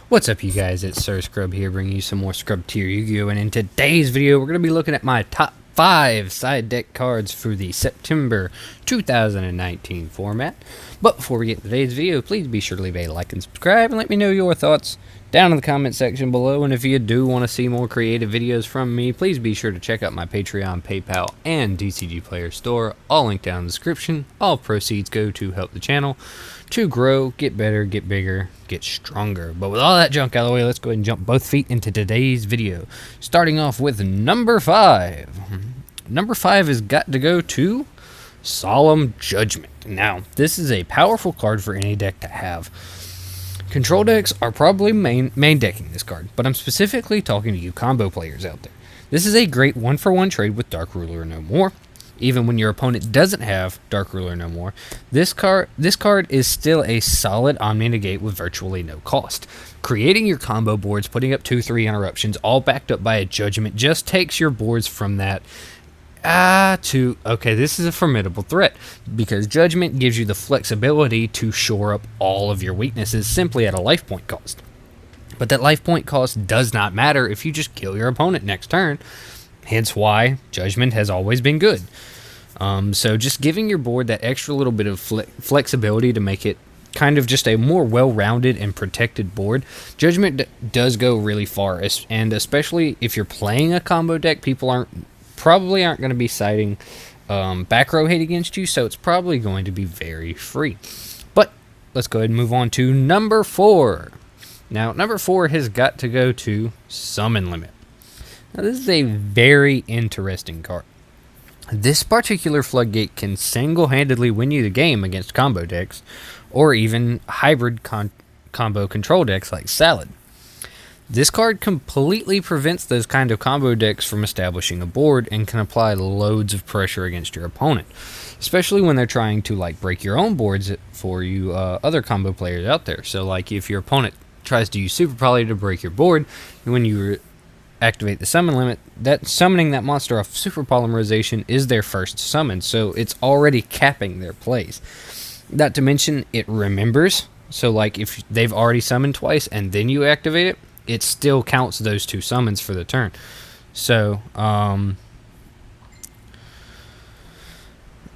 What's up, you guys? It's Sir Scrub here, bringing you some more Scrub Tier Yu-Gi-Oh! And in today's video, we're going to be looking at my top 5 side deck cards for the September 2019 format. But before we get to today's video, please be sure to leave a like and subscribe, and let me know your thoughts down in the comment section below. And if you do want to see more creative videos from me, please be sure to check out my Patreon, PayPal, and DCG Player store, all linked down in the description. All proceeds go to help the channel to grow, get better, get bigger, get stronger. But with all that junk out of the way, let's go ahead and jump both feet into today's video. Starting off with number 5. Number 5 has got to go to Solemn Judgment. Now, this is a powerful card for any deck to have. Control decks are probably main decking this card, but I'm specifically talking to you combo players out there. This is a great 1-for-1 trade with Dark Ruler No More. Even when your opponent doesn't have Dark Ruler No More, this card is still a solid Omni Negate with virtually no cost. Creating your combo boards, putting up 2-3 interruptions, all backed up by a Judgment, just takes your boards from that to, okay, this is a formidable threat, because Judgment gives you the flexibility to shore up all of your weaknesses simply at a life point cost. But that life point cost does not matter if you just kill your opponent next turn. Hence why Judgment has always been good. So just giving your board that extra little bit of flexibility to make it kind of just a more well-rounded and protected board. Judgment does go really far, and especially if you're playing a combo deck, people probably aren't going to be citing back row hate against you, so it's probably going to be very free. But let's go ahead and move on to number 4. Now, number 4 has got to go to Summon Limit. Now, this is a very interesting card. This particular floodgate can single-handedly win you the game against combo decks, or even hybrid combo control decks like Salad. This card completely prevents those kind of combo decks from establishing a board and can apply loads of pressure against your opponent, especially when they're trying to break your own boards for you other combo players out there. So like if your opponent tries to use Super Poly to break your board, and when you activate the summon limit, that summoning that monster off super polymerization is their first summon, so it's already capping their plays. Not to mention it remembers, so like if they've already summoned twice and then you activate it, it still counts those 2 summons for the turn. So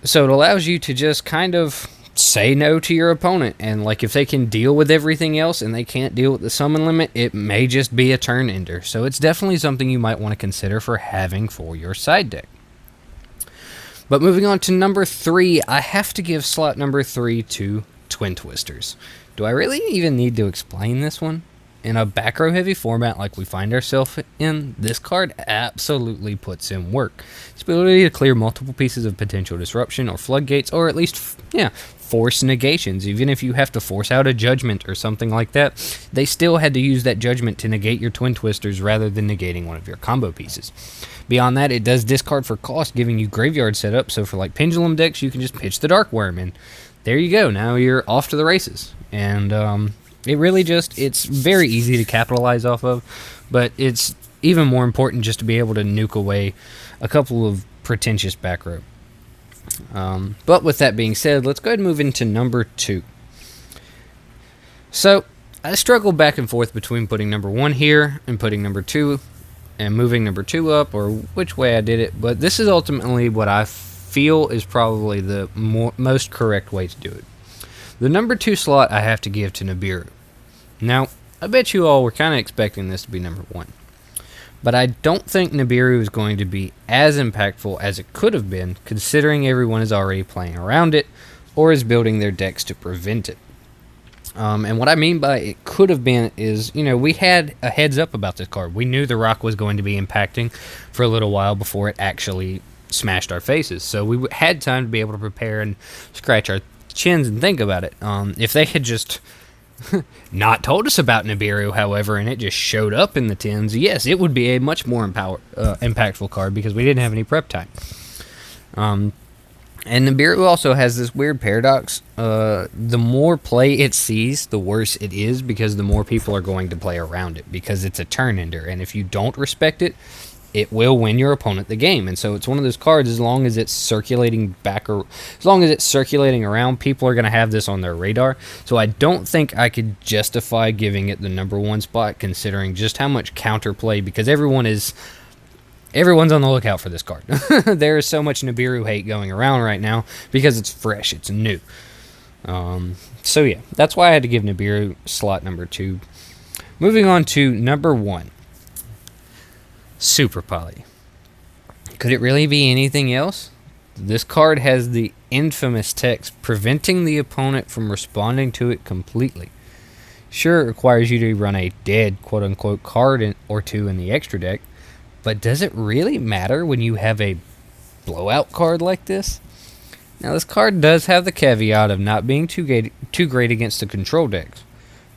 it allows you to just kind of say no to your opponent, and like if they can deal with everything else and they can't deal with the summon limit, it may just be a turn ender. So it's definitely something you might want to consider for having for your side deck. But moving on to number 3, I have to give slot number 3 to Twin Twisters. Do I really even need to explain this one? In a back row heavy format like we find ourselves in, this card absolutely puts in work. Its ability to clear multiple pieces of potential disruption or floodgates, or at least, force negations. Even if you have to force out a Judgment or something like that, they still had to use that Judgment to negate your Twin Twisters rather than negating one of your combo pieces. Beyond that, it does discard for cost, giving you graveyard setup, so for like Pendulum decks, you can just pitch the Dark Worm, and there you go, now you're off to the races. And it really it's very easy to capitalize off of, but it's even more important just to be able to nuke away a couple of pretentious back row. But with that being said, let's go ahead and move into number 2. So, I struggled back and forth between putting number 1 here and putting number 2 and moving number 2 up, or which way I did it, but this is ultimately what I feel is probably the most correct way to do it. The number 2 slot I have to give to Nibiru. Now, I bet you all were kind of expecting this to be number 1. But I don't think Nibiru is going to be as impactful as it could have been, considering everyone is already playing around it, or is building their decks to prevent it. And what I mean by it could have been is, we had a heads up about this card. We knew the rock was going to be impacting for a little while before it actually smashed our faces. So we had time to be able to prepare and scratch our chins and think about it. If they had just not told us about Nibiru, however, and it just showed up in the tins, yes, it would be a much more impactful card because we didn't have any prep time. And Nibiru also has this weird paradox. The more play it sees, the worse it is, because the more people are going to play around it, because it's a turn ender, and if you don't respect it, it will win your opponent the game. And so it's one of those cards, as long as it's circulating back, or as long as it's circulating around, people are going to have this on their radar. So I don't think I could justify giving it the #1 spot, considering just how much counterplay, because everyone's on the lookout for this card. There is so much Nibiru hate going around right now because it's fresh, it's new. So yeah, that's why I had to give Nibiru slot #2. Moving on to #1. Super Poly. Could it really be anything else? This card has the infamous text preventing the opponent from responding to it completely. Sure, it requires you to run a dead quote-unquote card or two in the extra deck, but does it really matter when you have a blowout card like this? Now, this card does have the caveat of not being too great against the control decks,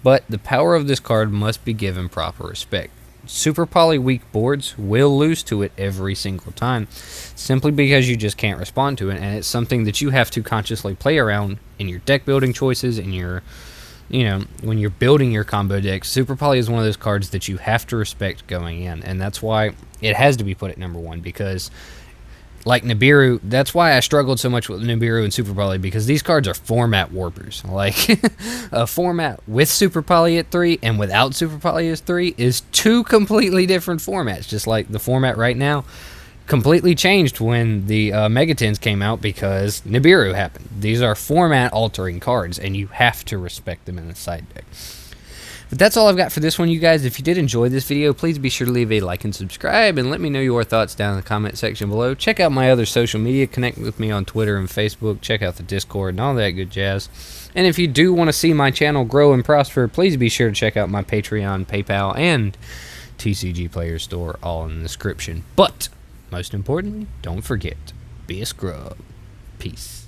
but the power of this card must be given proper respect. Super Poly weak boards will lose to it every single time, simply because you just can't respond to it, and it's something that you have to consciously play around in your deck building choices, in your, when you're building your combo deck. Super Poly is one of those cards that you have to respect going in, and that's why it has to be put at #1, because like Nibiru, that's why I struggled so much with Nibiru and Super Poly, because these cards are format warpers. Like, a format with Super Poly at 3 and without Super Poly at 3 is two completely different formats. Just like the format right now completely changed when the Megatins came out because Nibiru happened. These are format altering cards, and you have to respect them in the side deck. But that's all I've got for this one, you guys. If you did enjoy this video, please be sure to leave a like and subscribe, and let me know your thoughts down in the comment section below. Check out my other social media. Connect with me on Twitter and Facebook. Check out the Discord and all that good jazz. And if you do want to see my channel grow and prosper, please be sure to check out my Patreon, PayPal, and TCG Player Store, all in the description. But most importantly, don't forget, be a scrub. Peace.